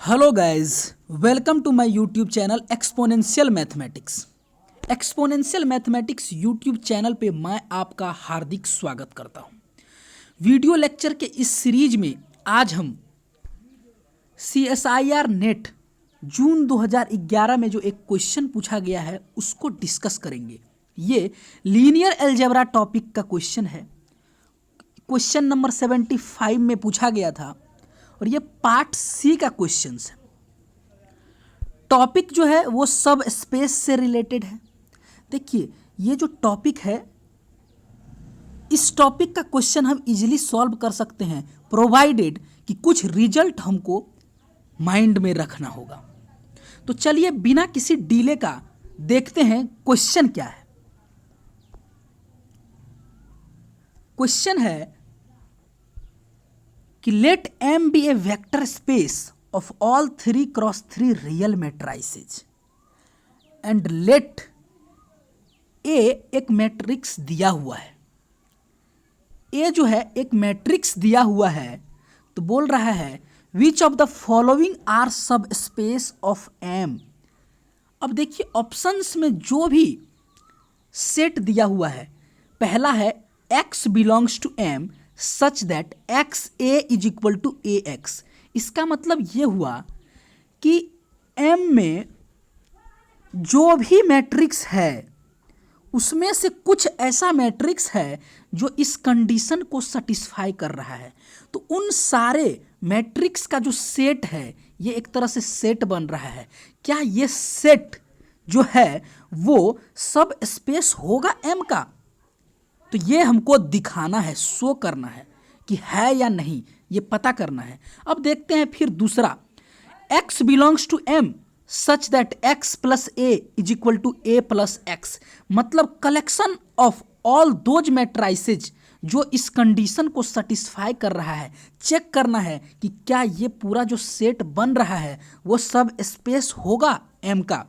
Hello guys, welcome to my YouTube channel exponential mathematics. Exponential mathematics YouTube channel पे मैं आपका हार्दिक स्वागत करता हूं। वीडियो लेक्चर के इस सीरीज में आज हम CSIR नेट जून 2011 में जो एक क्वेश्चन पूछा गया है उसको डिस्कस करेंगे। ये लीनियर अलजेब्रा टॉपिक का क्वेश्चन है। क्वेश्चन नंबर 75 में पूछा गया था और ये पार्ट सी का क्वेश्चन है। टॉपिक जो है वो सब स्पेस से रिलेटेड है। देखिए, ये जो टॉपिक है, इस टॉपिक का क्वेश्चन हम इजीली सॉल्व कर सकते हैं प्रोवाइडेड कि कुछ रिजल्ट हमको माइंड में रखना होगा। तो चलिए बिना किसी डिले का देखते हैं क्वेश्चन क्या है। क्वेश्चन है कि let M be a vector space of all 3x3 real matrices and let A एक मैट्रिक्स दिया हुआ है। A जो है एक मैट्रिक्स दिया हुआ है, तो बोल रहा है which of the following are सब स्पेस ऑफ M। अब देखिए ऑप्शंस में जो भी सेट दिया हुआ है, पहला है X belongs to M such that X A is equal to A X. इसका मतलब ये हुआ कि M में जो भी मैट्रिक्स है उसमें से कुछ ऐसा मैट्रिक्स है जो इस कंडीशन को सेटिस्फाई कर रहा है। तो उन सारे मैट्रिक्स का जो सेट है, ये एक तरह से सेट बन रहा है। क्या ये सेट जो है वो सब स्पेस होगा M का? तो ये हमको दिखाना है, शो करना है कि है या नहीं, ये पता करना है। अब देखते हैं फिर दूसरा, x belongs to M such that x plus A is equal to A plus X. मतलब collection of all those matrices जो इस कंडीशन को सेटिस्फाई कर रहा है। चेक करना है कि क्या ये पूरा जो सेट बन रहा है वो सब स्पेस होगा M का।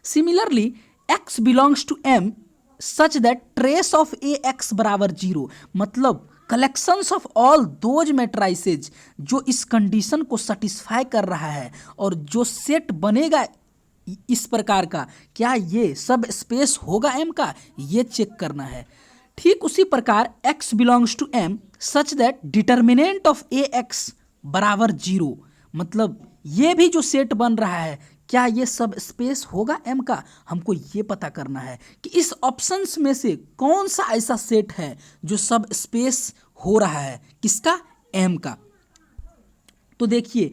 Similarly x belongs to M such that trace of A X बराबर 0। मतलब collections of all those matrices जो इस कंडीशन को सेटिस्फाई कर रहा है और जो सेट बनेगा इस प्रकार का, क्या ये सब स्पेस होगा M का, ये चेक करना है। ठीक उसी प्रकार x belongs to M such that determinant of A X बराबर 0। मतलब ये भी जो सेट बन रहा है, क्या ये सब स्पेस होगा M का, हमको ये पता करना है कि इस ऑप्शंस में से कौन सा ऐसा सेट है जो सब स्पेस हो रहा है, किसका, M का। तो देखिए,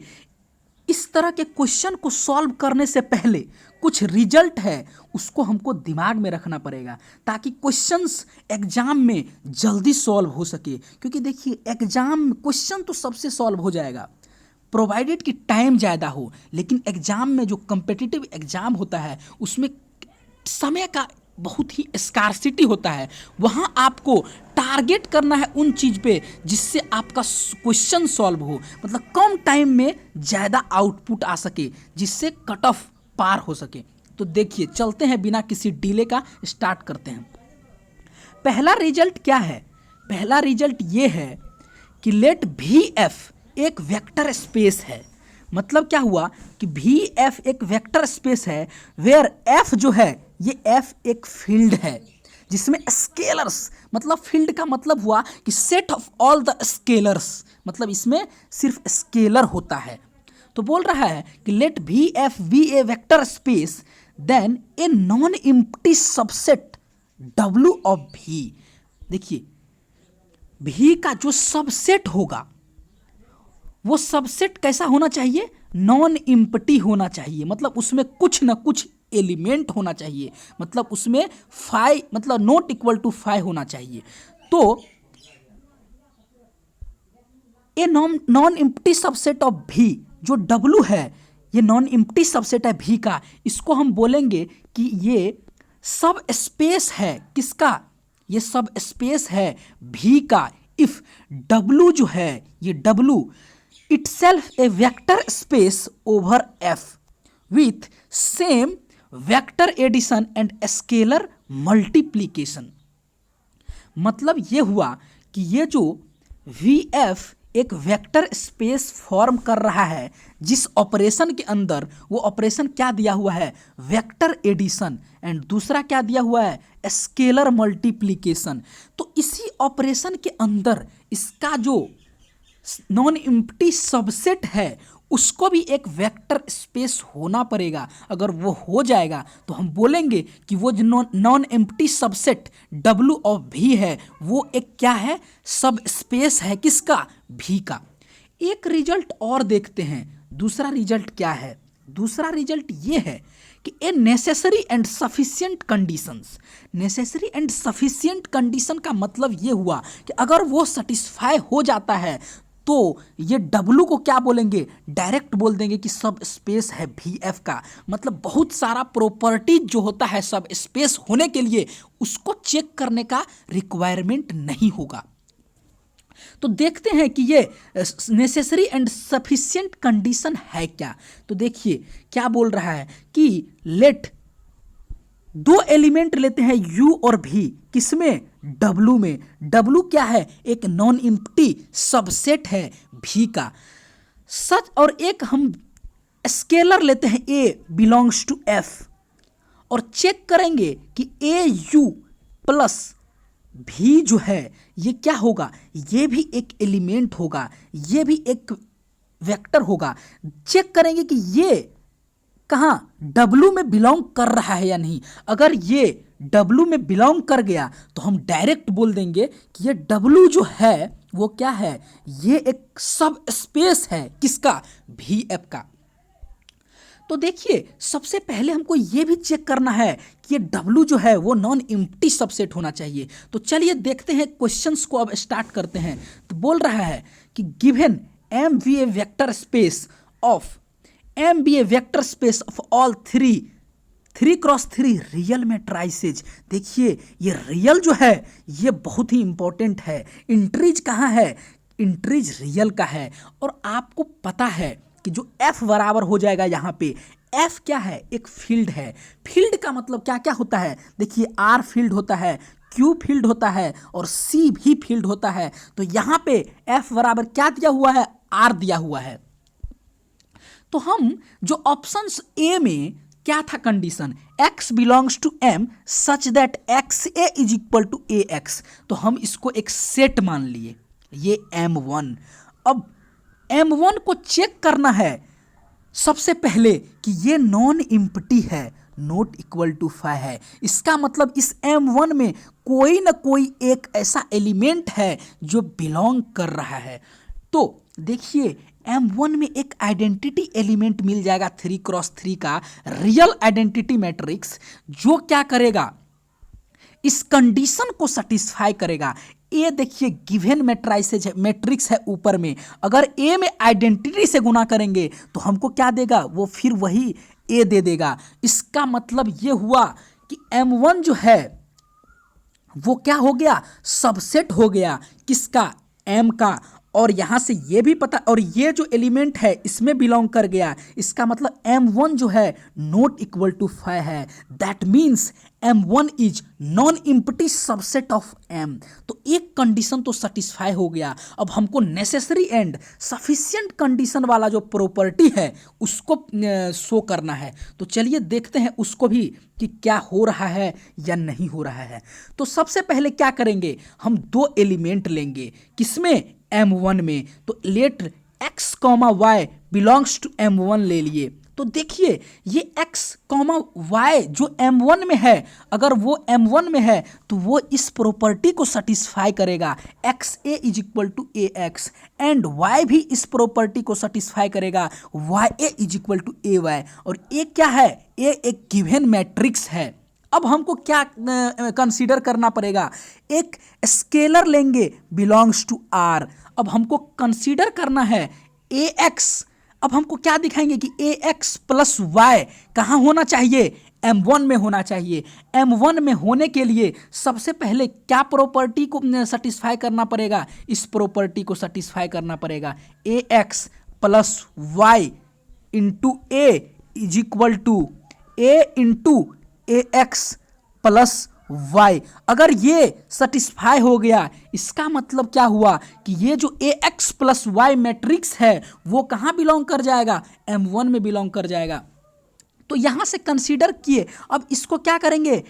इस तरह के क्वेश्चन को सॉल्व करने से पहले कुछ रिजल्ट है उसको हमको दिमाग में रखना पड़ेगा ताकि क्वेश्चंस एग्जाम में जल्दी सॉल्व हो सके। क्योंकि देखिए एग्जाम क्वेश्चन तो सबसे सॉल्व हो जाएगा प्रोवाइडेड कि टाइम ज़्यादा हो, लेकिन एग्जाम में जो कम्पिटिटिव एग्जाम होता है उसमें समय का बहुत ही स्कार्सिटी होता है। वहाँ आपको टारगेट करना है उन चीज़ पे जिससे आपका क्वेश्चन सॉल्व हो, मतलब कम टाइम में ज़्यादा आउटपुट आ सके, जिससे कट ऑफ पार हो सके। तो देखिए चलते हैं, बिना किसी डिले का स्टार्ट करते हैं। पहला रिजल्ट क्या है? पहला रिजल्ट ये है कि लेट VF एक वेक्टर स्पेस है। मतलब क्या हुआ कि VF एक वेक्टर स्पेस है वेयर F जो है, ये F एक फील्ड है जिसमें स्केलर्स, मतलब फील्ड का मतलब हुआ कि set of all the scalars, मतलब इसमें सिर्फ स्केलर होता है। तो बोल रहा है कि let VF be a vector space then a non empty subset W of V। देखिए V का जो सबसेट होगा वो सबसेट कैसा होना चाहिए, नॉन एम्प्टी होना चाहिए। मतलब उसमें कुछ ना कुछ एलिमेंट होना चाहिए, मतलब उसमें 5 मतलब नॉट इक्वल टू 5 होना चाहिए। तो ए non empty subset of V जो W है, ये नॉन एम्प्टी सबसेट है V का, इसको हम बोलेंगे कि ये सब स्पेस है किसका, ये सब स्पेस है V का। इफ W जो है, ये W itself a vector space over F with same vector addition and scalar multiplication। मतलब ये हुआ कि ये जो VF एक वेक्टर स्पेस फॉर्म कर रहा है जिस ऑपरेशन के अंदर वो ऑपरेशन क्या दिया हुआ है, वेक्टर एडिशन, एंड दूसरा क्या दिया हुआ है, स्केलर मल्टीप्लिकेशन। तो इसी ऑपरेशन के अंदर इसका जो नॉन एम्प्टी सबसेट है उसको भी एक वेक्टर स्पेस होना पड़ेगा। अगर वो हो जाएगा तो हम बोलेंगे कि वो जो non empty subset W of V है वो एक क्या है, सब स्पेस है किसका, V का। एक रिजल्ट और देखते हैं, दूसरा रिजल्ट क्या है, दूसरा रिजल्ट ये है कि a necessary and sufficient conditions. Necessary and sufficient condition का मतलब ये हुआ कि अगर वो सेटिस्फाई हो जाता है तो ये W को क्या बोलेंगे, डायरेक्ट बोल देंगे कि सब स्पेस है VF का। मतलब बहुत सारा प्रॉपर्टी जो होता है सब स्पेस होने के लिए उसको चेक करने का रिक्वायरमेंट नहीं होगा। तो देखते हैं कि ये नेसेसरी एंड सफिशिएंट कंडीशन है क्या। तो देखिए क्या बोल रहा है कि लेट दो एलिमेंट लेते हैं U और V, किसमें, W में। W क्या है, एक नॉन एम्प्टी सबसेट है V का। सच, और एक हम स्केलर लेते हैं A बिलोंग्स टू F और चेक करेंगे कि AU प्लस V जो है ये क्या होगा, ये भी एक एलिमेंट होगा, ये भी एक वेक्टर होगा। चेक करेंगे कि ये कहाँ W में बिलोंग कर रहा है या नहीं। अगर ये W में बिलोंग कर गया तो हम डायरेक्ट बोल देंगे कि ये W जो है वो क्या है, ये एक सब स्पेस है किसका, VF का। तो देखिए सबसे पहले हमको ये भी चेक करना है कि ये W जो है वो नॉन एम्प्टी सबसेट होना चाहिए। तो चलिए देखते हैं क्वेश्चंस को, अब स्टार्ट करते हैं। तो बोल रहा है कि given M be a vector space of M be a vector space of all 3x3 real matrices. देखिए ये रियल जो है ये बहुत ही इंपॉर्टेंट है। इंट्रीज कहाँ है, इंट्रीज रियल का है। और आपको पता है कि जो F बराबर हो जाएगा यहाँ पे, F क्या है, एक फील्ड है। फील्ड का मतलब क्या क्या होता है, देखिए R फील्ड होता है, Q फील्ड होता है और C भी फील्ड होता है। तो यहाँ पे F बराबर क्या दिया हुआ है, R दिया हुआ है। तो हम जो ऑप्शंस ए में क्या था condition, x belongs to M such that XA is equal to AX। तो हम इसको एक सेट मान लिए, ये M1। अब M1 को चेक करना है सबसे पहले कि ये नॉन एम्प्टी है, नॉट इक्वल टू 5 है। इसका मतलब इस M1 में कोई ना कोई एक ऐसा एलिमेंट है जो बिलोंग कर रहा है। तो देखिए M1 में एक आइडेंटिटी एलिमेंट मिल जाएगा 3x3 का रियल आइडेंटिटी मैट्रिक्स, जो क्या करेगा, इस कंडीशन को सेटिस्फाई करेगा। ए देखिए गिवन मैट्राइसेज है, मैट्रिक्स है ऊपर में, अगर ए में आइडेंटिटी से गुना करेंगे तो हमको क्या देगा, वो फिर वही ए दे देगा। इसका मतलब ये हुआ कि M1 जो है वो क्या हो गया, सबसेट हो गया किसका, M का। और यहाँ से ये भी पता, और ये जो एलिमेंट है इसमें बिलोंग कर गया। इसका मतलब M1 जो है नॉट इक्वल टू 5 है। That means M1 is non empty subset of M। तो एक कंडीशन तो सेटिस्फाई हो गया। अब हमको नेसेसरी एंड सफिशिएंट कंडीशन वाला जो प्रॉपर्टी है उसको शो करना है। तो चलिए देखते हैं उसको भी कि क्या हो रहा है या नहीं हो रहा है। तो सबसे पहले क्या करेंगे, हम दो एलिमेंट लेंगे किसमें, M1 में। तो let x, y belongs to M1 ले लिए। तो देखिए ये x, y जो M1 में है, अगर वो M1 में है तो वो इस प्रॉपर्टी को सेटिस्फाई करेगा, XA is equal to AX, and y भी इस प्रॉपर्टी को सेटिस्फाई करेगा, YA is equal to AY। और A क्या है, A एक गिवन मैट्रिक्स है। अब हमको क्या कंसीडर करना पड़ेगा, एक स्केलर लेंगे बिलोंग्स टू R। अब हमको कंसीडर करना है AX। अब हमको क्या दिखाएंगे कि AX प्लस Y कहाँ होना चाहिए, M1 में होना चाहिए। M1 में होने के लिए सबसे पहले क्या प्रॉपर्टी को सेटिस्फाई करना पड़ेगा, इस प्रॉपर्टी को सेटिस्फाई करना पड़ेगा, AX plus Y into A is equal to A into AX plus Y. अगर ये सेटिस्फाई हो गया, इसका मतलब क्या हुआ कि ये जो ए एक्स प्लस वाई मैट्रिक्स है वो कहाँ बिलोंग कर जाएगा, M1 में बिलोंग कर जाएगा। तो यहां से कंसीडर किए, अब इसको क्या करेंगे,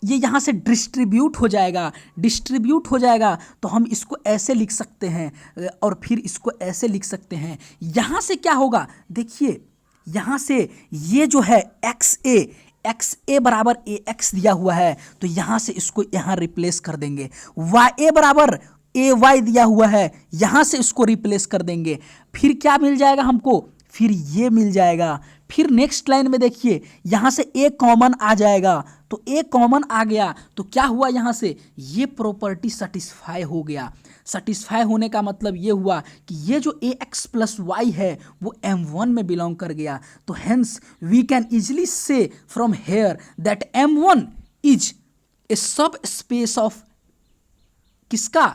ये यहाँ से डिस्ट्रीब्यूट हो जाएगा, डिस्ट्रीब्यूट हो जाएगा तो हम इसको ऐसे लिख सकते हैं और फिर इसको ऐसे लिख सकते हैं। यहाँ से क्या होगा, देखिए यहाँ से ये जो है एक्स ए बराबर ए एक्स दिया हुआ है, तो यहाँ से इसको यहाँ रिप्लेस कर देंगे। वाई ए बराबर ए वाई दिया हुआ है, यहाँ से इसको रिप्लेस कर देंगे। फिर क्या मिल जाएगा हमको, फिर ये मिल जाएगा। फिर नेक्स्ट लाइन में देखिए यहाँ से ए कॉमन आ जाएगा, तो ए कॉमन आ गया तो क्या हुआ, यहाँ से ये प्रॉपर्टी सेटिस्फाई हो गया। सेटिस्फाई होने का मतलब ये हुआ कि ये जो ए एक्स प्लस वाई है वो M1 में बिलोंग कर गया। तो हेंस वी कैन इजिली से from here that M1 is a सब स्पेस ऑफ किसका,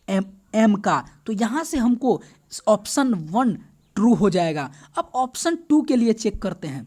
एम का। तो यहाँ से हमको ऑप्शन 1 ट्रू हो जाएगा। अब ऑप्शन 2 के लिए चेक करते हैं।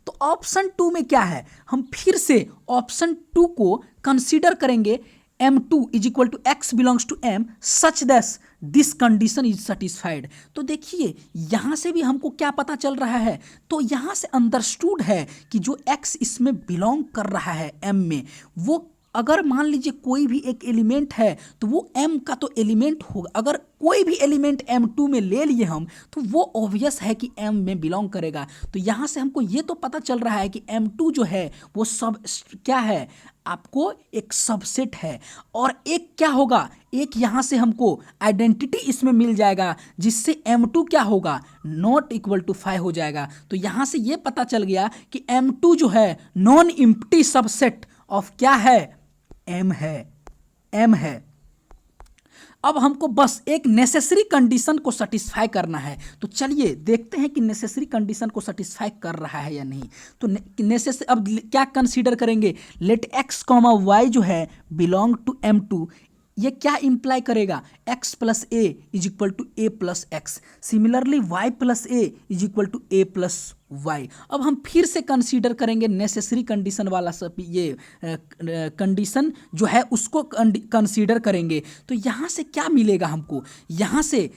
तो ऑप्शन 2 में क्या है, हम फिर से ऑप्शन 2 को कंसीडर करेंगे, M2 is equal to X belongs to M such that this condition is satisfied. तो देखिए यहाँ से भी हमको क्या पता चल रहा है, तो यहाँ से अंडरस्टूड है कि जो x इसमें बिलोंग कर रहा है M में, वो अगर मान लीजिए कोई भी एक एलिमेंट है तो वो M का तो एलिमेंट होगा। अगर कोई भी एलिमेंट M2 में ले लिए हम तो वो ऑब्वियस है कि M में बिलोंग करेगा। तो यहाँ से हमको ये तो पता चल रहा है कि M2 जो है वो सब क्या है, आपको एक सबसेट है। और एक क्या होगा, एक यहाँ से हमको आइडेंटिटी इसमें मिल जाएगा जिससे M2 क्या होगा, नॉट इक्वल टू 5 हो जाएगा। तो यहाँ से ये पता चल गया कि M2 जो है नॉन एम्प्टी सबसेट ऑफ क्या है, M है। अब हमको बस एक नेसेसरी कंडीशन को सेटिस्फाई करना है। तो चलिए देखते हैं कि नेसेसरी कंडीशन को सेटिस्फाई कर रहा है या नहीं। तो नेसेसरी अब क्या कंसीडर करेंगे, लेट एक्स कॉमा वाई जो है बिलोंग टू M2, ये क्या इंप्लाई करेगा, x plus A is equal to A plus X. Similarly y plus A is equal to A plus Y. अब हम फिर से कंसीडर करेंगे नेसेसरी कंडीशन वाला सब, ये कंडीशन जो है उसको कंसीडर करेंगे। तो यहाँ से क्या मिलेगा हमको, यहाँ से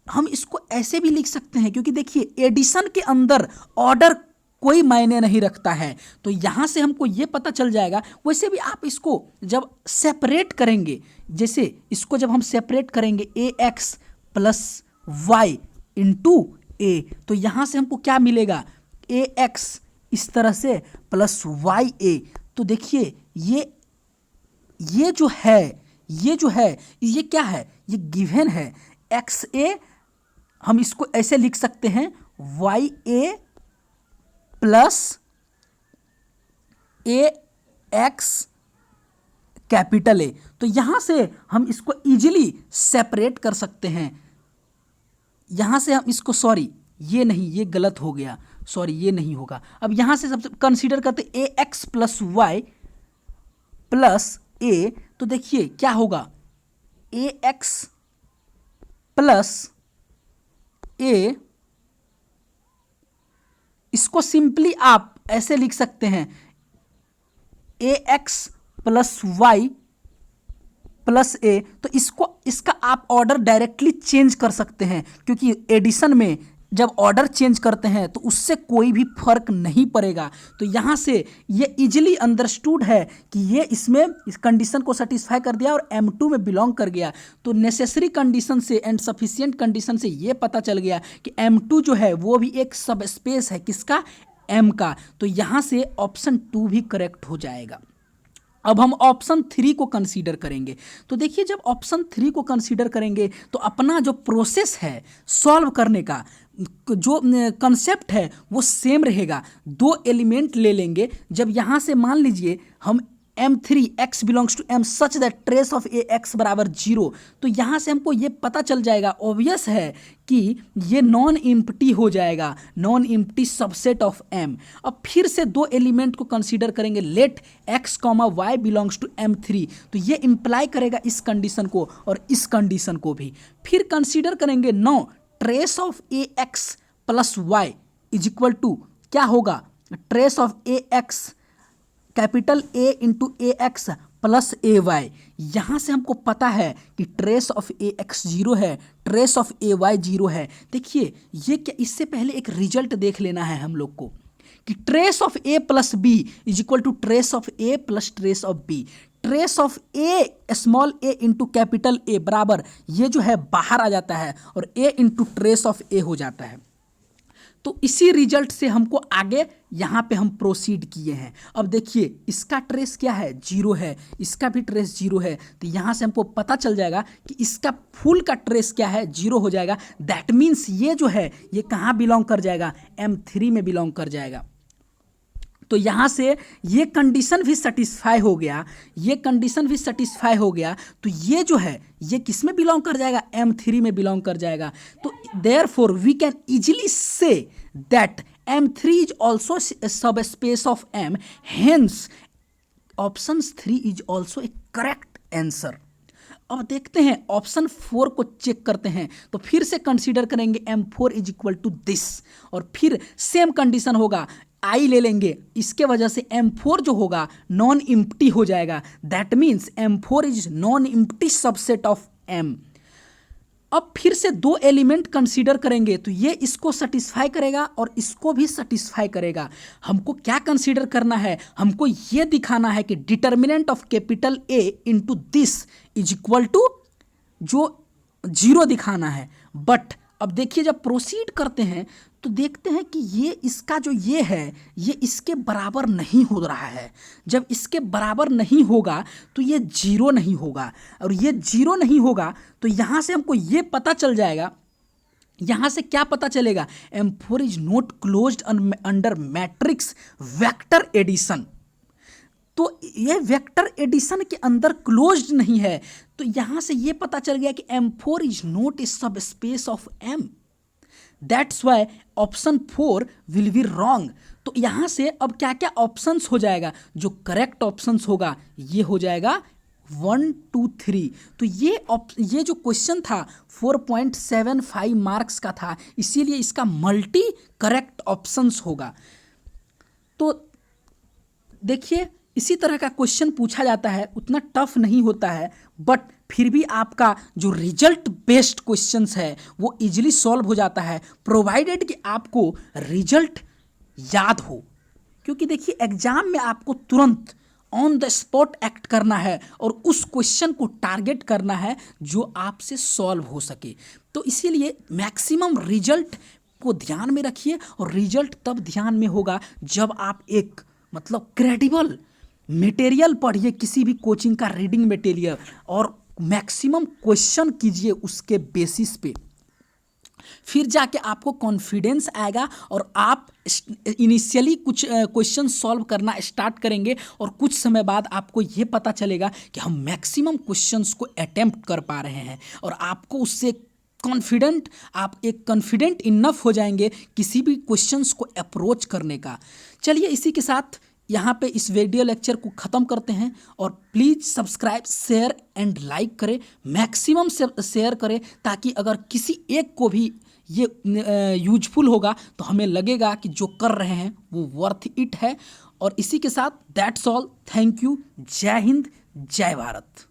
हम इसको ऐसे भी लिख सकते हैं, क्योंकि देखिए एडिशन के अंदर ऑर्डर कोई मायने नहीं रखता है। तो यहाँ से हमको ये पता चल जाएगा। वैसे भी आप इसको जब सेपरेट करेंगे, जैसे इसको जब हम सेपरेट करेंगे ए एक्स प्लस वाई इंटू ए, तो यहाँ से हमको क्या मिलेगा, ए एक्स इस तरह से प्लस वाई ए। तो देखिए ये जो है ये क्या है, ये गिवन है एक्स ए, हम इसको ऐसे लिख सकते हैं Y A plus A X capital A. तो यहां से हम इसको इजीली सेपरेट कर सकते हैं। यहां से हम इसको, सॉरी ये नहीं, ये गलत हो गया, सॉरी ये नहीं होगा। अब यहां से सबसे कंसीडर करते ए एक्स प्लस वाई प्लस ए। तो देखिए क्या होगा, ए एक्स प्लस ए, इसको सिंपली आप ऐसे लिख सकते हैं ए एक्स प्लस वाई प्लस ए। तो इसका आप ऑर्डर डायरेक्टली चेंज कर सकते हैं, क्योंकि एडिशन में जब ऑर्डर चेंज करते हैं तो उससे कोई भी फर्क नहीं पड़ेगा। तो यहाँ से ये इजीली अंडरस्टूड है कि ये इसमें इस कंडीशन को सेटिस्फाई कर दिया और M2 में बिलोंग कर गया। तो नेसेसरी कंडीशन से एंड सफिशिएंट कंडीशन से ये पता चल गया कि M2 जो है वो भी एक सब स्पेस है किसका, M का। तो यहाँ से ऑप्शन 2 भी करेक्ट हो जाएगा। अब हम ऑप्शन 3 को कंसीडर करेंगे। तो देखिए जब ऑप्शन 3 को कंसीडर करेंगे तो अपना जो प्रोसेस है सॉल्व करने का, जो कंसेप्ट है वो सेम रहेगा। 2 एलिमेंट ले लेंगे। जब यहाँ से मान लीजिए हम M3 x belongs to M such that trace of A X बराबर 0, तो यहाँ से हमको ये पता चल जाएगा, ऑब्वियस है कि ये नॉन एम्प्टी हो जाएगा, non empty subset of M। अब फिर से 2 एलिमेंट को कंसीडर करेंगे, let x comma Y belongs to M3, तो ये इंप्लाई करेगा इस कंडीशन को और इस कंडीशन को भी। फिर कंसीडर करेंगे no trace of A X plus Y is equal to क्या होगा, trace of A X capital A into A X plus A Y. यहाँ से हमको पता है कि ट्रेस ऑफ ए एक्स 0 है, ट्रेस ऑफ ए वाई 0 है। देखिए ये क्या, इससे पहले एक रिजल्ट देख लेना है हम लोग को कि trace of A plus B is equal to trace of A plus trace of B. Trace of A small A into capital A बराबर ये जो है बाहर आ जाता है और A into trace of A हो जाता है। तो इसी रिजल्ट से हमको आगे यहाँ पे हम प्रोसीड किए हैं। अब देखिए इसका ट्रेस क्या है, 0 है, इसका भी ट्रेस 0 है। तो यहाँ से हमको पता चल जाएगा कि इसका फुल का ट्रेस क्या है, 0 हो जाएगा। दैट मीन्स ये जो है ये कहाँ बिलोंग कर जाएगा, M3 में बिलोंग कर जाएगा। तो यहाँ से ये कंडीशन भी सेटिस्फाई हो गया, ये कंडीशन भी सेटिस्फाई हो गया। तो ये जो है ये किस में बिलोंग कर जाएगा, M3 में बिलोंग कर जाएगा। तो therefore we can easily say that M3 is also sub space of M, hence option 3 is also a correct answer. अब देखते हैं ऑप्शन 4 को चेक करते हैं। तो फिर से कंसीडर करेंगे M4 is equal to this, और फिर सेम कंडीशन होगा, आई ले लेंगे, इसके वजह से M4 जो होगा नॉन इम्प्टी हो जाएगा। That means M4 is non empty subset of M। अब फिर से 2 एलिमेंट कंसीडर करेंगे, तो ये इसको सेटिस्फाई करेगा और इसको भी सेटिस्फाई करेगा। हमको क्या कंसीडर करना है, हमको ये दिखाना है कि determinant of capital A into this is equal to जो 0 दिखाना है। बट अब देखिए जब प्रोसीड करते हैं तो देखते हैं कि ये इसका जो ये है ये इसके बराबर नहीं हो रहा है। जब इसके बराबर नहीं होगा तो ये 0 नहीं होगा, और ये 0 नहीं होगा तो यहाँ से हमको ये पता चल जाएगा, यहाँ से क्या पता चलेगा, M4 is not closed under matrix vector addition. तो ये वेक्टर एडिशन के अंदर क्लोज्ड नहीं है। तो यहाँ से ये पता चल गया कि M4 इज नॉट ए सब space of M। That's why option 4 will be wrong. तो यहाँ से अब क्या क्या ऑप्शंस हो जाएगा, जो करेक्ट ऑप्शंस होगा ये हो जाएगा 1 2 3। तो ये जो क्वेश्चन था 4.75 मार्क्स का था, इसीलिए इसका मल्टी करेक्ट ऑप्शंस होगा। तो देखिए इसी तरह का क्वेश्चन पूछा जाता है, उतना टफ नहीं होता है, बट फिर भी आपका जो रिजल्ट बेस्ड क्वेश्चंस है वो इजीली सॉल्व हो जाता है, प्रोवाइडेड कि आपको रिजल्ट याद हो। क्योंकि देखिए एग्जाम में आपको तुरंत ऑन द स्पॉट एक्ट करना है और उस क्वेश्चन को टारगेट करना है जो आपसे सॉल्व हो सके। तो इसीलिए मैक्सिमम रिजल्ट को ध्यान में रखिए, और रिजल्ट तब ध्यान में होगा जब आप एक मतलब क्रेडिबल मटेरियल पढ़िए, किसी भी कोचिंग का रीडिंग मटेरियल, और मैक्सिमम क्वेश्चन कीजिए उसके बेसिस पे। फिर जाके आपको कॉन्फिडेंस आएगा और आप इनिशियली कुछ क्वेश्चन सॉल्व करना स्टार्ट करेंगे, और कुछ समय बाद आपको ये पता चलेगा कि हम मैक्सिमम क्वेश्चंस को अटेम्प्ट कर पा रहे हैं, और आपको उससे कॉन्फिडेंट, आप एक कॉन्फिडेंट इनफ हो जाएंगे किसी भी क्वेश्चंस को अप्रोच करने का। चलिए इसी के साथ यहाँ पे इस वीडियो लेक्चर को ख़त्म करते हैं, और please subscribe, share and like करें, मैक्सिमम शेयर करें, ताकि अगर किसी एक को भी ये यूजफुल होगा तो हमें लगेगा कि जो कर रहे हैं वो वर्थ इट है। और इसी के साथ दैट्स ऑल, थैंक यू, जय हिंद, जय भारत।